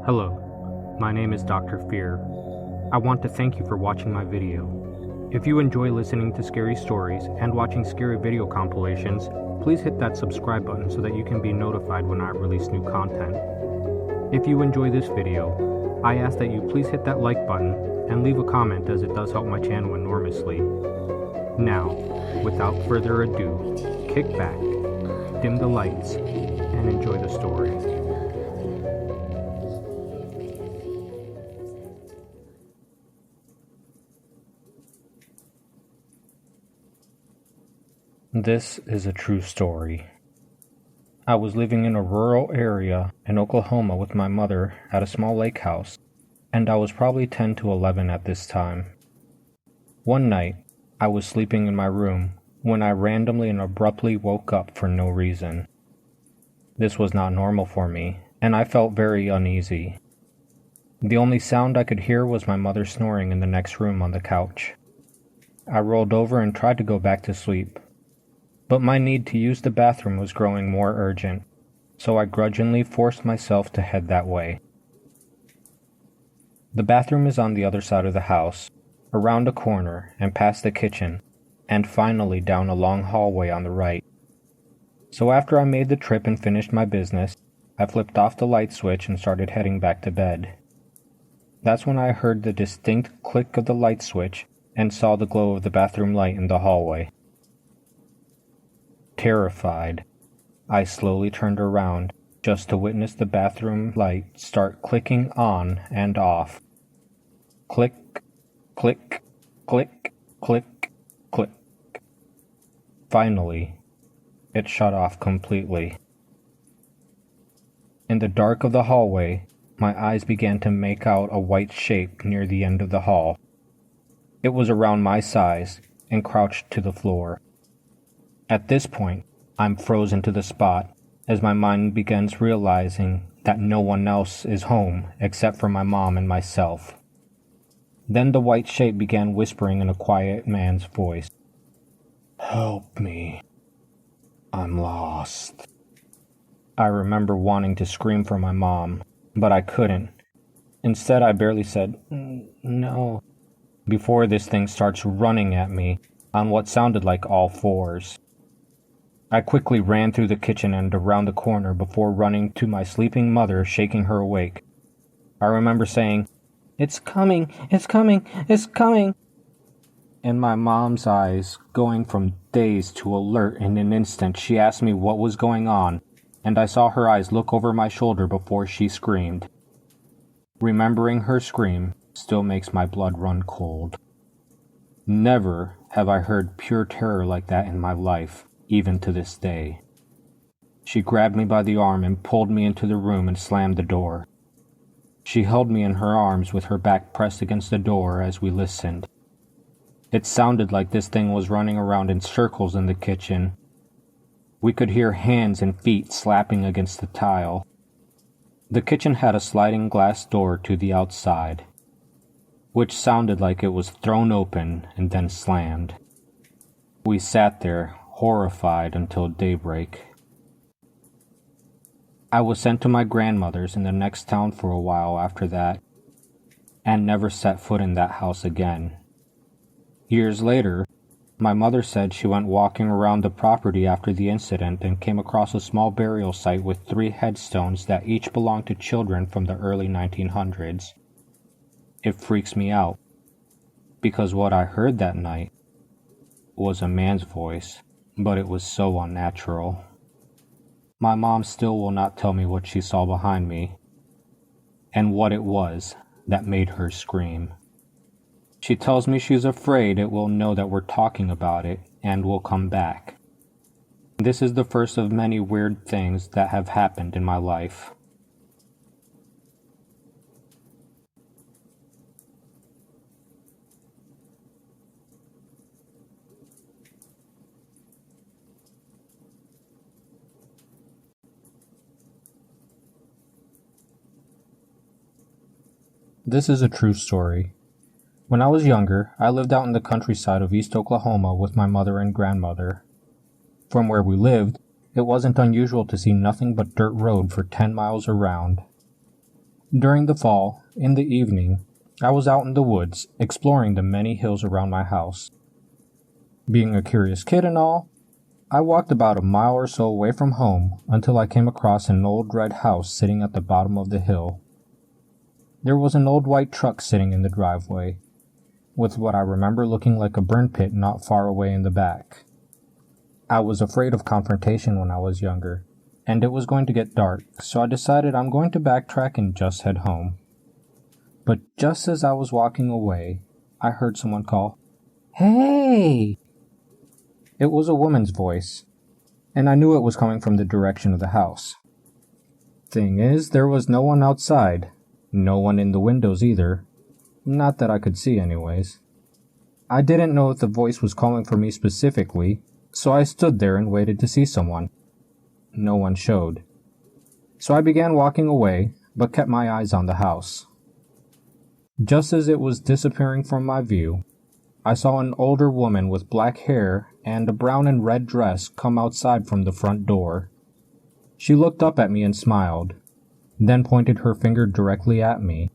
Hello, my name is Dr. Fear. I want to thank you for watching my video. If you enjoy listening to scary stories and watching scary video compilations, please hit that subscribe button so that you can be notified when I release new content. If you enjoy this video, I ask that you please hit that like button and leave a comment as it does help my channel enormously. Now, without further ado, kick back, dim the lights, and enjoy the story. This is a true story. I was living in a rural area in Oklahoma with my mother at a small lake house, and I was probably 10 to 11 at this time. One night, I was sleeping in my room when I randomly and abruptly woke up for no reason. This was not normal for me, and I felt very uneasy. The only sound I could hear was my mother snoring in the next room on the couch. I rolled over and tried to go back to sleep, but my need to use the bathroom was growing more urgent, so I grudgingly forced myself to head that way. The bathroom is on the other side of the house, around a corner and past the kitchen, and finally down a long hallway on the right. So after I made the trip and finished my business, I flipped off the light switch and started heading back to bed. That's when I heard the distinct click of the light switch and saw the glow of the bathroom light in the hallway. Terrified, I slowly turned around just to witness the bathroom light start clicking on and off. Click, click, click, click, click. Finally, it shut off completely. In the dark of the hallway, my eyes began to make out a white shape near the end of the hall. It was around my size and crouched to the floor. At this point, I'm frozen to the spot as my mind begins realizing that no one else is home except for my mom and myself. Then the white shape began whispering in a quiet man's voice. "Help me. I'm lost." I remember wanting to scream for my mom, but I couldn't. Instead, I barely said, "No," before this thing starts running at me on what sounded like all fours. I quickly ran through the kitchen and around the corner before running to my sleeping mother, shaking her awake. I remember saying, "It's coming, it's coming, it's coming," and my mom's eyes going from dazed to alert in an instant. She asked me what was going on, and I saw her eyes look over my shoulder before she screamed. Remembering her scream still makes my blood run cold. Never have I heard pure terror like that in my life. Even to this day. She grabbed me by the arm and pulled me into the room and slammed the door. She held me in her arms with her back pressed against the door as we listened. It sounded like this thing was running around in circles in the kitchen. We could hear hands and feet slapping against the tile. The kitchen had a sliding glass door to the outside, which sounded like it was thrown open and then slammed. We sat there, horrified until daybreak. I was sent to my grandmother's in the next town for a while after that, and never set foot in that house again. Years later, my mother said she went walking around the property after the incident and came across a small burial site with 3 headstones that each belonged to children from the early 1900s. It freaks me out, because what I heard that night was a man's voice. But it was so unnatural. My mom still will not tell me what she saw behind me, and what it was that made her scream. She tells me she's afraid it will know that we're talking about it and will come back. This is the first of many weird things that have happened in my life. This is a true story. When I was younger, I lived out in the countryside of East Oklahoma with my mother and grandmother. From where we lived, it wasn't unusual to see nothing but dirt road for 10 miles around. During the fall, in the evening, I was out in the woods, exploring the many hills around my house. Being a curious kid and all, I walked about a mile or so away from home until I came across an old red house sitting at the bottom of the hill. There was an old white truck sitting in the driveway, with what I remember looking like a burn pit not far away in the back. I was afraid of confrontation when I was younger, and it was going to get dark, so I decided I'm going to backtrack and just head home. But just as I was walking away, I heard someone call, "Hey!" It was a woman's voice, and I knew it was coming from the direction of the house. Thing is, there was no one outside, no one in the windows either, not that I could see anyways. I didn't know if the voice was calling for me specifically, so I stood there and waited to see someone. No one showed. So I began walking away, but kept my eyes on the house. Just as it was disappearing from my view, I saw an older woman with black hair and a brown and red dress come outside from the front door. She looked up at me and smiled, then pointed her finger directly at me.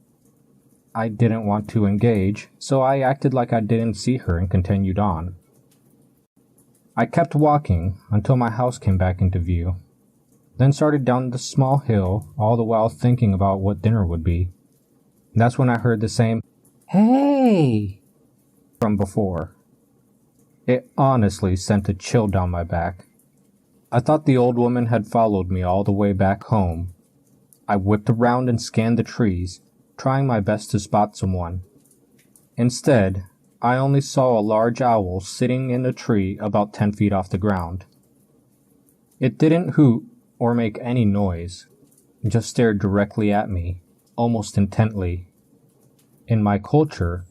I didn't want to engage, so I acted like I didn't see her and continued on. I kept walking until my house came back into view, then started down the small hill, all the while thinking about what dinner would be. That's when I heard the same, "Hey!" from before. It honestly sent a chill down my back. I thought the old woman had followed me all the way back home. I whipped around and scanned the trees, trying my best to spot someone. Instead, I only saw a large owl sitting in a tree about 10 feet off the ground. It didn't hoot or make any noise, just stared directly at me, almost intently. In my culture,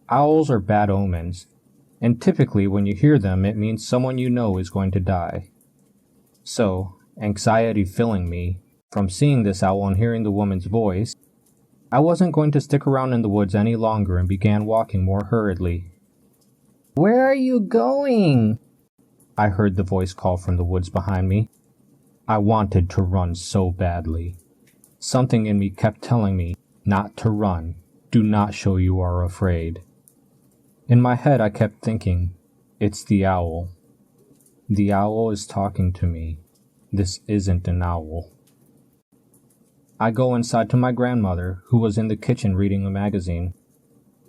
owls are bad omens, and typically when you hear them it means someone you know is going to die. So, anxiety filling me, from seeing this owl and hearing the woman's voice, I wasn't going to stick around in the woods any longer and began walking more hurriedly. "Where are you going?" I heard the voice call from the woods behind me. I wanted to run so badly. Something in me kept telling me not to run, do not show you are afraid. In my head I kept thinking, it's the owl. The owl is talking to me. This isn't an owl. I go inside to my grandmother, who was in the kitchen reading a magazine.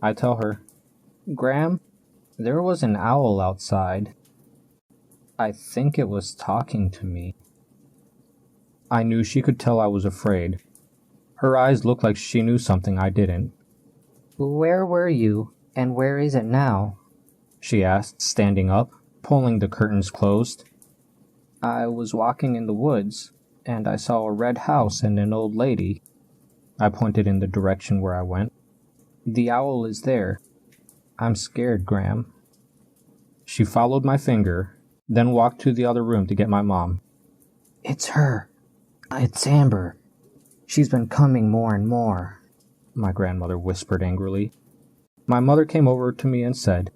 I tell her, "Gram, there was an owl outside. I think it was talking to me." I knew she could tell I was afraid. Her eyes looked like she knew something I didn't. "Where were you, and where is it now?" she asked, standing up, pulling the curtains closed. "I was walking in the woods, and I saw a red house and an old lady." I pointed in the direction where I went. "The owl is there. I'm scared, Gram." She followed my finger, then walked to the other room to get my mom. "It's her. It's Amber. She's been coming more and more," my grandmother whispered angrily. My mother came over to me and said,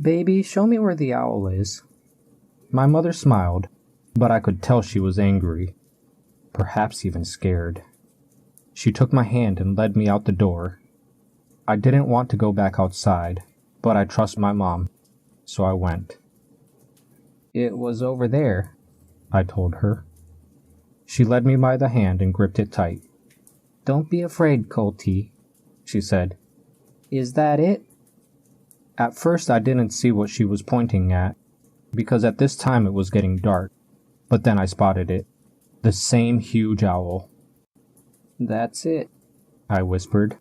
"Baby, show me where the owl is." My mother smiled, but I could tell she was angry, perhaps even scared. She took my hand and led me out the door. I didn't want to go back outside, but I trust my mom, so I went. "It was over there," I told her. She led me by the hand and gripped it tight. "Don't be afraid, Colty," she said. "Is that it?" At first I didn't see what she was pointing at, because at this time it was getting dark, but then I spotted it. The same huge owl. "That's it," I whispered,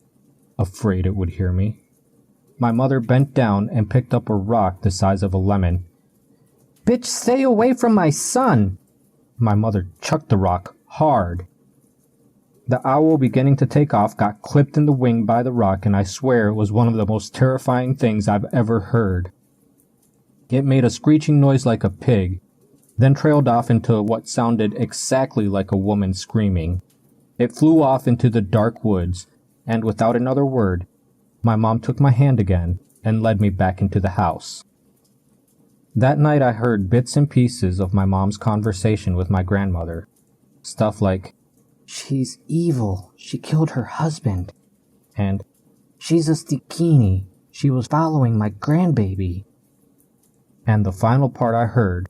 afraid it would hear me. My mother bent down and picked up a rock the size of a lemon. "Bitch, stay away from my son!" My mother chucked the rock hard. The owl, beginning to take off, got clipped in the wing by the rock, and I swear it was one of the most terrifying things I've ever heard. It made a screeching noise like a pig, then trailed off into what sounded exactly like a woman screaming. It flew off into the dark woods, and without another word, my mom took my hand again and led me back into the house. That night I heard bits and pieces of my mom's conversation with my grandmother. Stuff like, "She's evil. She killed her husband." And "She's a stikini. She was following my grandbaby." the final part I heard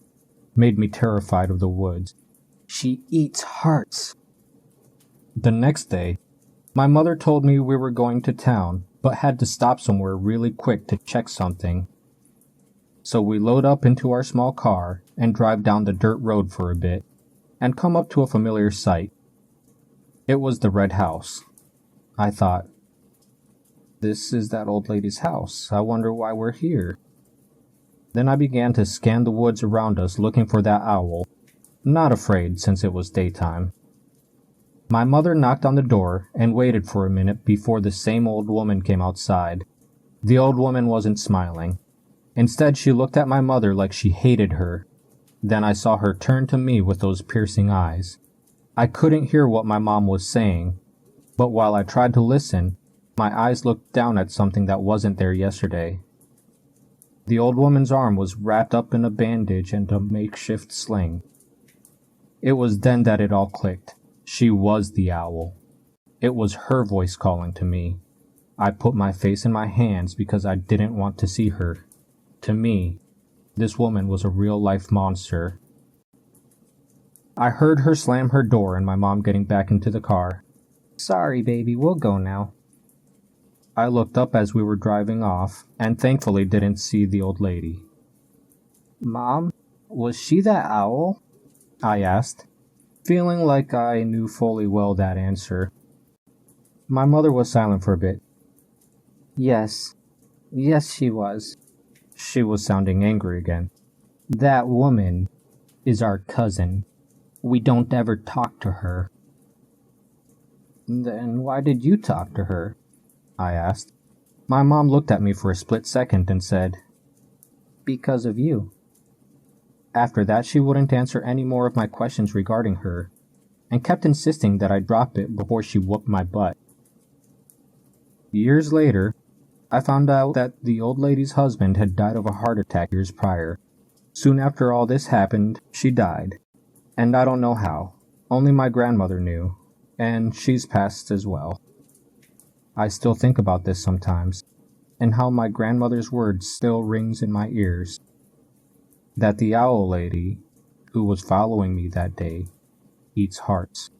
made me terrified of the woods. "She eats hearts." The next day, my mother told me we were going to town, but had to stop somewhere really quick to check something. So we load up into our small car and drive down the dirt road for a bit, and come up to a familiar sight. It was the red house. I thought, this is that old lady's house. I wonder why we're here. Then I began to scan the woods around us looking for that owl, not afraid since it was daytime. My mother knocked on the door and waited for a minute before the same old woman came outside. The old woman wasn't smiling. Instead, she looked at my mother like she hated her. Then I saw her turn to me with those piercing eyes. I couldn't hear what my mom was saying, but while I tried to listen, my eyes looked down at something that wasn't there yesterday. The old woman's arm was wrapped up in a bandage and a makeshift sling. It was then that it all clicked. She was the owl. It was her voice calling to me. I put my face in my hands because I didn't want to see her. To me, this woman was a real-life monster. I heard her slam her door and my mom getting back into the car. "Sorry, baby, we'll go now." I looked up as we were driving off and thankfully didn't see the old lady. "Mom, was she that owl?" I asked, feeling like I knew fully well that answer. My mother was silent for a bit. Yes, she was." She was sounding angry again. "That woman is our cousin. We don't ever talk to her." "Then why did you talk to her?" I asked. My mom looked at me for a split second and said, "Because of you." After that, she wouldn't answer any more of my questions regarding her, and kept insisting that I drop it before she whooped my butt. Years later, I found out that the old lady's husband had died of a heart attack years prior. Soon after all this happened, she died. And I don't know how. Only my grandmother knew, and she's passed as well. I still think about this sometimes, and how my grandmother's words still rings in my ears. That the owl lady, who was following me that day, eats hearts.